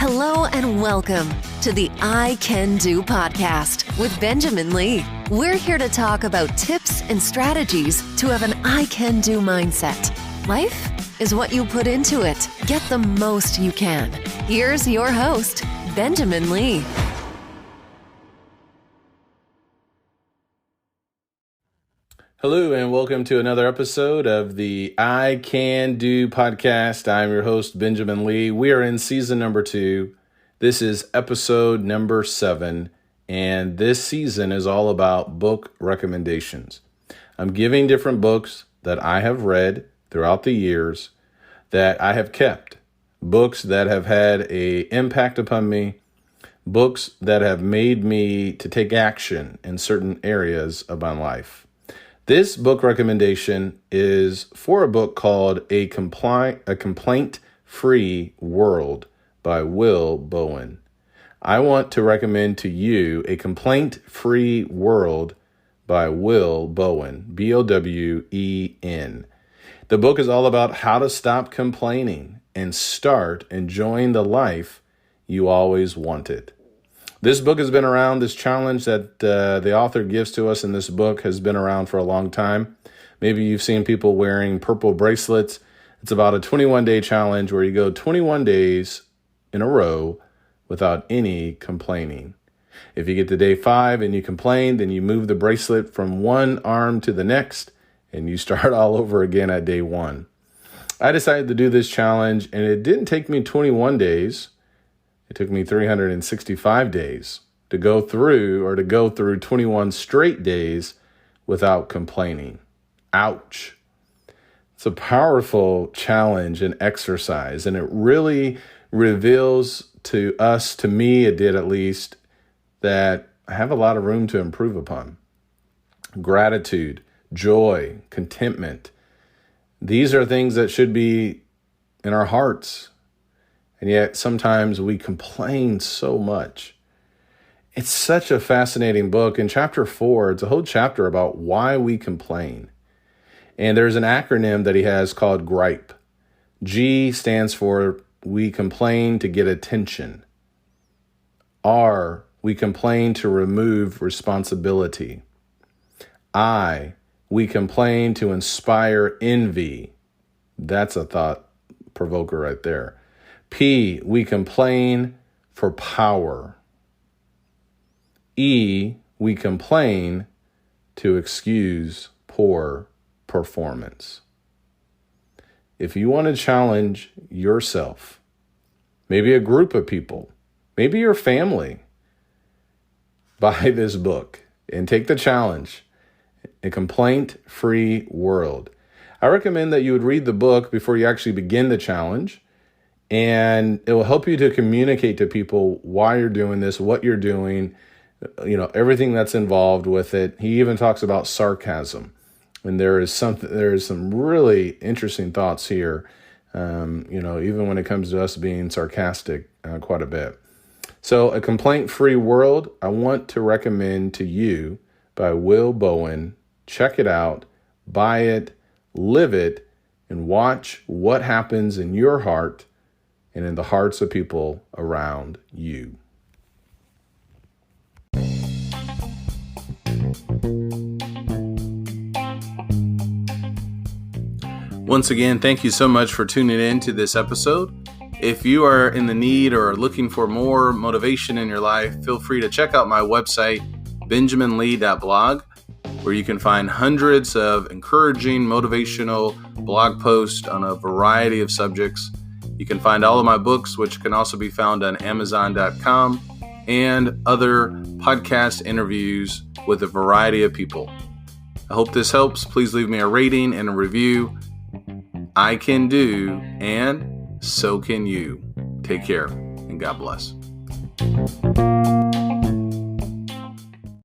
Hello and welcome to the I Can Do podcast with Benjamin Lee. We're here to talk about tips and strategies to have an I Can Do mindset. Life is what you put into it. Get the most you can. Here's your host, Benjamin Lee. Hello and welcome to another episode of the I Can Do podcast. I'm your host, Benjamin Lee. We are in season number 2. This is episode number 7, and this season is all about book recommendations. I'm giving different books that I have read throughout the years that I have kept, books that have had an impact upon me, books that have made me to take action in certain areas of my life. This book recommendation is for a book called A Complaint-Free World by Will Bowen. I want to recommend to you A Complaint-Free World by Will Bowen, B-O-W-E-N. The book is all about how to stop complaining and start enjoying the life you always wanted. This book has been around. This challenge that the author gives to us in this book has been around for a long time. Maybe you've seen people wearing purple bracelets. It's about a 21-day challenge where you go 21 days in a row without any complaining. If you get to day 5 and you complain, then you move the bracelet from one arm to the next and you start all over again at day 1. I decided to do this challenge, and it didn't take me 21 days. It took me 365 days to go through 21 straight days without complaining. Ouch. It's a powerful challenge and exercise, and it really reveals to us, to me it did at least, that I have a lot of room to improve upon. Gratitude, joy, contentment. These are things that should be in our hearts. And yet sometimes we complain so much. It's such a fascinating book. In chapter 4, it's a whole chapter about why we complain. And there's an acronym that he has called GRIPE. G stands for we complain to get attention. R, we complain to remove responsibility. I, we complain to inspire envy. That's a thought provoker right there. P, we complain for power. E, we complain to excuse poor performance. If you want to challenge yourself, maybe a group of people, maybe your family, buy this book and take the challenge, A Complaint-Free World. I recommend that you would read the book before you actually begin the challenge. And it will help you to communicate to people why you're doing this, what you're doing, everything that's involved with it. He even talks about sarcasm. And there is some really interesting thoughts here, even when it comes to us being sarcastic quite a bit. So A Complaint-Free World, I want to recommend to you by Will Bowen. Check it out, buy it, live it, and watch what happens in your heart and in the hearts of people around you. Once again, thank you so much for tuning in to this episode. If you are in the need or looking for more motivation in your life, feel free to check out my website, benjaminlee.blog, where you can find hundreds of encouraging, motivational blog posts on a variety of subjects. You can find all of my books, which can also be found on Amazon.com, and other podcast interviews with a variety of people. I hope this helps. Please leave me a rating and a review. I can do, and so can you. Take care, and God bless.